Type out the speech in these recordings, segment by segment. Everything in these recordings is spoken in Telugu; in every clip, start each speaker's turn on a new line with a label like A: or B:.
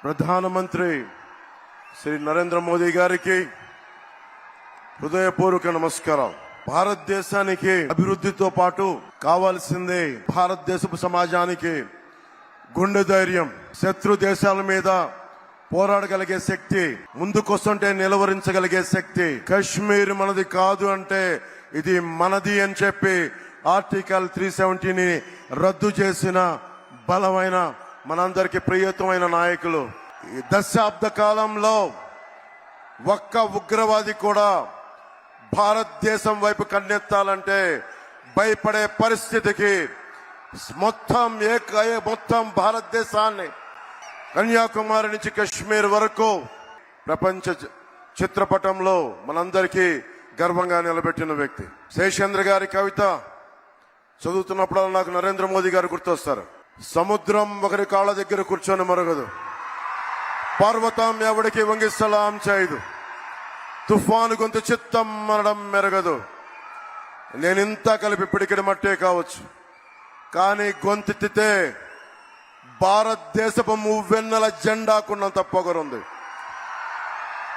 A: ప్రధానమంత్రి శ్రీ నరేంద్ర మోదీ గారికి హృదయపూర్వక నమస్కారం. భారతదేశానికి అభివృద్ధితో పాటు కావాల్సిందే భారతదేశపు సమాజానికి గుండె ధైర్యం, శత్రు దేశాల మీద పోరాడగలిగే శక్తి, ముందుకొస్తుంటే నిలవరించగలిగే శక్తి. కశ్మీర్ మనది కాదు అంటే ఇది మనది అని చెప్పి ఆర్టికల్ 370ని రద్దు చేసిన బలమైన మనందరికి ప్రియతమైన నాయకులు. ఈ దశాబ్ద కాలంలో ఒక్క ఉగ్రవాది కూడా భారతదేశం వైపు కన్నెత్తాలంటే భయపడే పరిస్థితికి మొత్తం భారతదేశాన్ని కన్యాకుమారి నుంచి కశ్మీర్ వరకు ప్రపంచ చిత్రపటంలో మనందరికీ గర్వంగా నిలబెట్టిన వ్యక్తి. శేషేంద్ర గారి కవిత చదువుతున్నప్పుడు నాకు నరేంద్ర మోదీ గారు గుర్తొస్తారు. సముద్రం ఒకరి కాళ్ళ దగ్గర కూర్చొని మరగదు, పర్వతం ఎవడికి వంగి సలాం చేయదు, తుఫాను గొంతు చిత్తం మనడం మెరగదు. నేనింత కలిపి పిడికిడి మట్టే కావచ్చు, కానీ గొంతెత్తితే భారతదేశపు మువ్వెన్నెల జెండాకున్నంత పొగరుంది.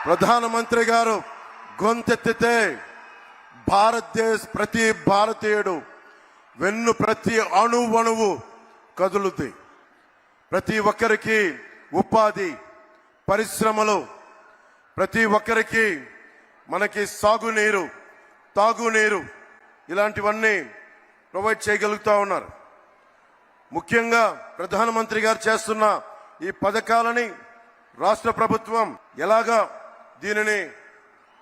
A: ప్రధానమంత్రి గారు గొంతెత్తితే ప్రతి భారతీయుడు ప్రతి అణువణువు కదులుతాయి. ప్రతి ఒక్కరికి ఉపాధి, పరిశ్రమలు, ప్రతి ఒక్కరికి మనకి సాగునీరు, తాగునీరు ఇలాంటివన్నీ ప్రొవైడ్ చేయగలుగుతా ఉన్నారు. ముఖ్యంగా ప్రధానమంత్రి గారు చేస్తున్న ఈ పథకాలని రాష్ట్ర ప్రభుత్వం ఎలాగా దీనిని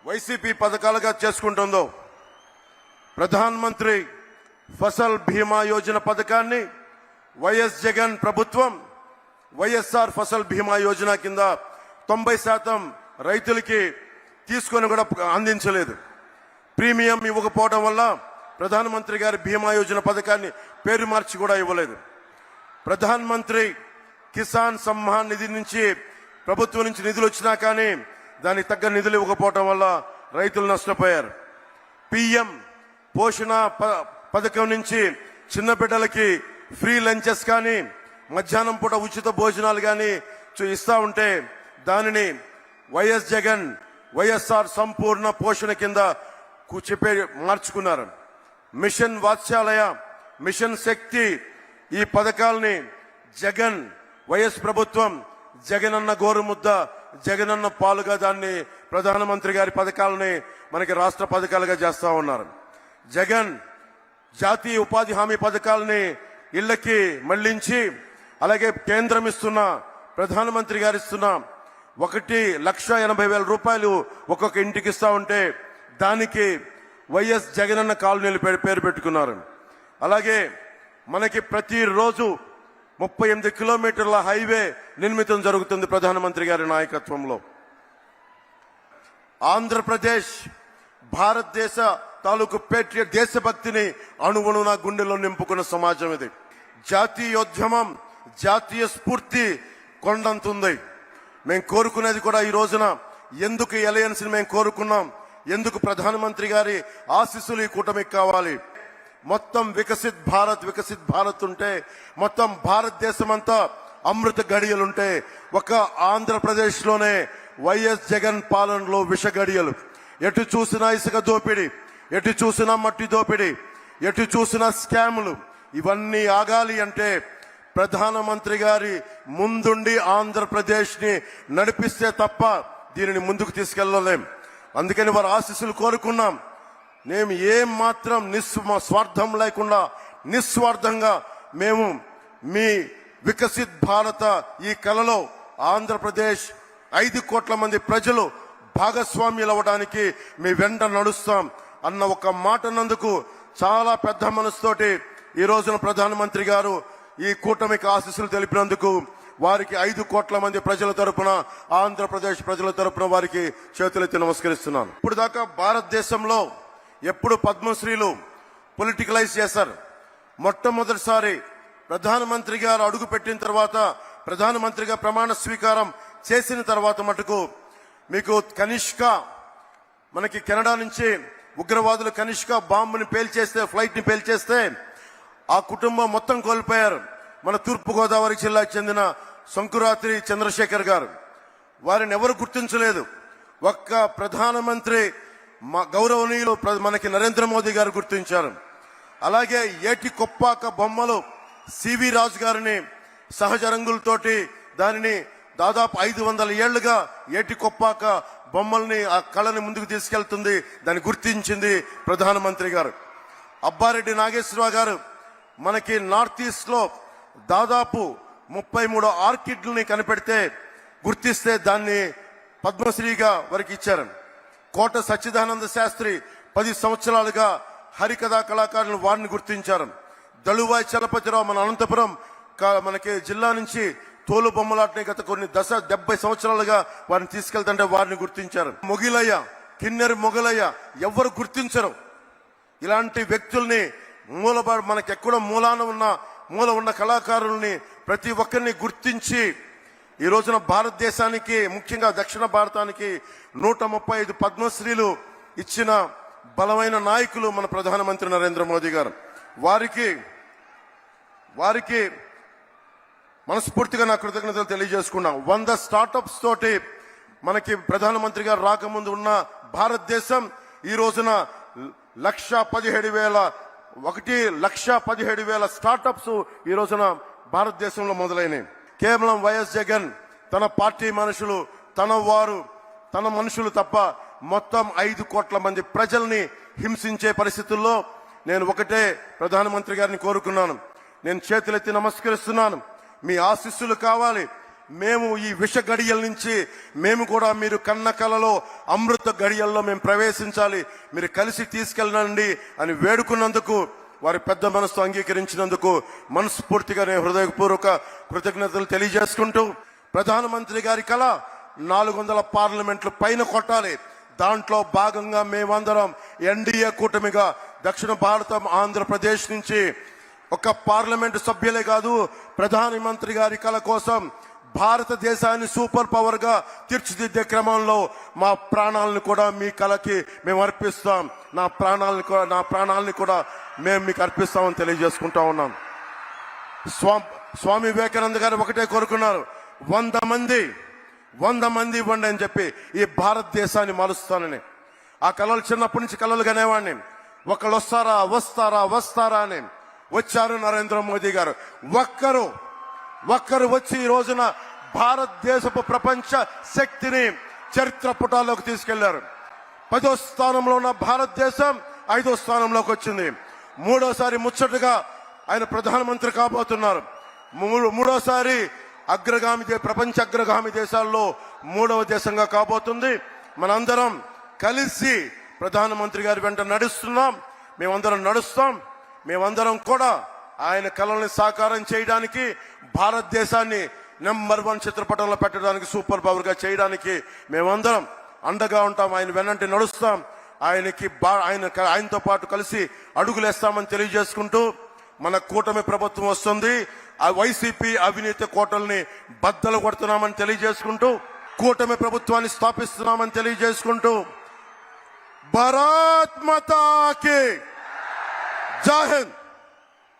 A: వైసీపీ పథకాలుగా చేసుకుంటుందో, ప్రధానమంత్రి ఫసల్ బీమా యోజన పథకాన్ని వైఎస్ జగన్ ప్రభుత్వం వైఎస్ఆర్ ఫసల్ బీమా యోజన కింద 90% రైతులకి తీసుకొని కూడా అందించలేదు. ప్రీమియం ఇవ్వకపోవడం వల్ల ప్రధానమంత్రి గారి బీమా యోజన పథకాన్ని పేరు మార్చి కూడా ఇవ్వలేదు. ప్రధానమంత్రి కిసాన్ సమ్మాన్ నిధి నుంచి ప్రభుత్వం నుంచి నిధులు వచ్చినా కానీ దానికి తగ్గ నిధులు ఇవ్వకపోవడం వల్ల రైతులు నష్టపోయారు. పిఎం పోషణ పథకం నుంచి చిన్న బిడ్డలకి ఫ్రీ లంచెస్ కానీ మధ్యాహ్నం పూట ఉచిత భోజనాలు కానీ ఇస్తా ఉంటే దానిని వైఎస్ జగన్ వైఎస్ఆర్ సంపూర్ణ పోషణ కింద చెప్పే మార్చుకున్నారు. మిషన్ వాత్సల్య, మిషన్ శక్తి ఈ పథకాలని జగన్ వైఎస్ ప్రభుత్వం జగనన్న గోరుముద్ద, జగనన్న పాలుగా దాన్ని ప్రధానమంత్రి గారి పథకాలని మనకి రాష్ట్ర పథకాలుగా చేస్తా ఉన్నారు. జగన్ జాతీయ ఉపాధి హామీ పథకాలని ఇళ్లకి మళ్లించి, అలాగే కేంద్రం ఇస్తున్న ప్రధానమంత్రి గారు ఇస్తున్న 1,80,000 రూపాయలు ఒక్కొక్క ఇంటికి ఇస్తా ఉంటే దానికి వైఎస్ జగనన్న కాలనీలు పేరు పెట్టుకున్నారు. అలాగే మనకి ప్రతిరోజు 38 కిలోమీటర్ల హైవే నిర్మితం జరుగుతుంది ప్రధానమంత్రి గారి నాయకత్వంలో. ఆంధ్రప్రదేశ్ భారతదేశ తాలూకు పేట్రియట్ దేశభక్తిని అణువణున గుండెలో నింపుకున్న సమాజం ఇది. జాతీయోద్యమం, జాతీయ స్ఫూర్తి కొండంతుంది. మేము కోరుకునేది కూడా ఈ రోజున ఎందుకు అలయన్స్ ని మేము కోరుకున్నాం, ఎందుకు ప్రధానమంత్రి గారి ఆశీస్సులు ఈ కూటమికి కావాలి. మొత్తం వికసిత్ భారత్ ఉంటే, మొత్తం భారతదేశం అంతా అమృత గడియలుంటే, ఒక ఆంధ్రప్రదేశ్ లోనే వైఎస్ జగన్ పాలనలో విష గడియలు. ఎటు చూసినా ఇసుక దోపిడీ, ఎటు చూసినా మట్టి దోపిడీ, ఎటు చూసినా స్కాములు. ఇవన్నీ ఆగాలి అంటే ప్రధానమంత్రి గారి ముందుండి ఆంధ్రప్రదేశ్ ని నడిపిస్తే తప్ప దీనిని ముందుకు తీసుకెళ్లలేం. అందుకని వారి ఆశీస్సులు కోరుకున్నాం. మేము ఏం మాత్రం స్వార్థం లేకుండా నిస్వార్థంగా మేము మీ వికసిత్ భారత ఈ కలలో ఆంధ్రప్రదేశ్ 5 కోట్ల మంది ప్రజలు భాగస్వామ్యులు అవ్వడానికి మీ వెంట నడుస్తాం అన్న ఒక మాటనందుకు చాలా పెద్ద మనసుతోటి ఈ రోజున ప్రధానమంత్రి గారు ఈ కూటమికి ఆశీస్సులు తెలిపినందుకు వారికి 5 కోట్ల మంది ప్రజల తరపున, ఆంధ్రప్రదేశ్ ప్రజల తరపున వారికి చేతులెత్తి నమస్కరిస్తున్నాను. ఇప్పుడు దాకా భారతదేశంలో ఎప్పుడు పద్మశ్రీలు పొలిటికలైజ్ చేశారు. మొట్టమొదటిసారి ప్రధానమంత్రి గారు అడుగు పెట్టిన తర్వాత, ప్రధానమంత్రిగా ప్రమాణ స్వీకారం చేసిన తర్వాత మటుకు మీకు కనిష్క, మనకి కెనడా నుంచి ఉగ్రవాదులు కనిష్క బాంబుని పేల్చేస్తే, ఫ్లైట్ ని పేల్చేస్తే ఆ కుటుంబం మొత్తం కోల్పోయారు. మన తూర్పు గోదావరి జిల్లాకు చెందిన శంకురాత్రి చంద్రశేఖర్ గారు. వారిని ఎవరు గుర్తించలేదు. ఒక్క ప్రధానమంత్రి గౌరవనీయులు మనకి నరేంద్ర మోదీ గారు గుర్తించారు. అలాగే ఏటి కొప్పాక బొమ్మలు సివి రాజు గారిని సహజ రంగులతోటి దానిని దాదాపు 500 ఏళ్లుగా ఏటి కొప్పాక బొమ్మల్ని ఆ కళని ముందుకు తీసుకెళ్తుంది. దాన్ని గుర్తించింది ప్రధానమంత్రి గారు. అబ్బారెడ్డి నాగేశ్వరరావు గారు మనకి నార్త్ ఈస్ట్ లో దాదాపు 33 ఆర్కిడ్లని కనిపెడితే గుర్తిస్తే దాన్ని పద్మశ్రీగా వారికి ఇచ్చారు. కోట సచ్చిదానంద శాస్త్రి 10 సంవత్సరాలుగా హరికథా కళాకారులు వారిని గుర్తించారు. దళువాయి చలపతిరావు మన అనంతపురం మనకి జిల్లా నుంచి తోలు బొమ్మలాటని గత కొన్ని 70 సంవత్సరాలుగా వారిని తీసుకెళ్తుంటే వారిని గుర్తించారు. మొగిలయ్య, కిన్నెర మొగలయ్య ఎవరు గుర్తించరు. ఇలాంటి వ్యక్తుల్ని మనకెక్కడ మూల ఉన్న కళాకారుల్ని ప్రతి ఒక్కరిని గుర్తించి ఈ రోజున భారతదేశానికి ముఖ్యంగా దక్షిణ భారతానికి 135 పద్మశ్రీలు ఇచ్చిన బలమైన నాయకులు మన ప్రధానమంత్రి నరేంద్ర మోదీ గారు. వారికి మనస్ఫూర్తిగా నా కృతజ్ఞతలు తెలియజేసుకున్నాం. 100 స్టార్టప్స్ తోటి మనకి ప్రధానమంత్రి గారు రాకముందు ఉన్న భారతదేశం ఈ రోజున 1,17,000 స్టార్టప్స్ ఈ రోజున భారతదేశంలో మొదలైనవి. కేవలం వైఎస్ జగన్ తన పార్టీ మనుషులు తన మనుషులు తప్ప మొత్తం 5 కోట్ల మంది ప్రజల్ని హింసించే పరిస్థితుల్లో నేను ఒకటే ప్రధానమంత్రి గారిని కోరుకున్నాను. నేను చేతులెత్తి నమస్కరిస్తున్నాను. మీ ఆశీస్సులు కావాలి. మేము ఈ విష గడియల నుంచి మేము కూడా మీరు కన్న కలలో అమృత గడియల్లో మేము ప్రవేశించాలి, మీరు కలిసి తీసుకెళ్ళండి అని వేడుకున్నందుకు వారి పెద్ద మనసుతో అంగీకరించినందుకు మనస్ఫూర్తిగా నేను హృదయపూర్వక కృతజ్ఞతలు తెలియజేసుకుంటూ ప్రధానమంత్రి గారి కళ 400 పార్లమెంట్లు పైన కొట్టాలి. దాంట్లో భాగంగా మేమందరం ఎన్డీఏ కూటమిగా దక్షిణ భారతం ఆంధ్రప్రదేశ్ నుంచి ఒక పార్లమెంటు సభ్యులే కాదు ప్రధానమంత్రి గారి కళ కోసం భారతదేశాన్ని సూపర్ పవర్ గా తీర్చిదిద్దే క్రమంలో మా ప్రాణాలను కూడా మీ కళకి మేము అర్పిస్తాం. నా ప్రాణాలని కూడా మేము మీకు అర్పిస్తామని తెలియజేసుకుంటా ఉన్నాం. స్వామి వివేకానంద గారు ఒకటే కోరుకున్నారు, 100 మంది ఇవ్వండి అని చెప్పి ఈ భారతదేశాన్ని మారుస్తానని. ఆ కళలు చిన్నప్పటి నుంచి కళలు కనేవాడిని. ఒకళ్ళు వస్తారా అని. వచ్చారు నరేంద్ర మోదీ గారు. ఒక్కరు వచ్చి ఈ రోజున భారతదేశపు ప్రపంచ శక్తిని చరిత్ర పుటాల్లోకి తీసుకెళ్లారు. 10వ స్థానంలో ఉన్న భారతదేశం 5వ స్థానంలోకి వచ్చింది. 3వసారి ముచ్చటగా ఆయన ప్రధానమంత్రి కాబోతున్నారు. 3వసారి ప్రపంచ అగ్రగామి దేశాల్లో 3వ దేశంగా కాబోతుంది. మనందరం కలిసి ప్రధానమంత్రి గారి వెంట నడుస్తున్నాం. మేమందరం నడుస్తాం. మేమందరం కూడా ఆయన కళల్ని సాకారం చేయడానికి, భారతదేశాన్ని నెంబర్ 1 చిత్రపటంలో పెట్టడానికి, సూపర్ పవర్ గా చేయడానికి మేమందరం అండగా ఉంటాం. ఆయన వెన్నంటి నడుస్తాం. ఆయనతో పాటు కలిసి అడుగులేస్తామని తెలియజేసుకుంటూ మన కూటమి ప్రభుత్వం వస్తుంది. ఆ వైసీపీ అవినీతి కోటల్ని బద్దలు కొడుతున్నామని తెలియజేసుకుంటూ కూటమి ప్రభుత్వాన్ని స్థాపిస్తున్నామని తెలియజేసుకుంటూ భారత్ మాతా కీ జై హింద్.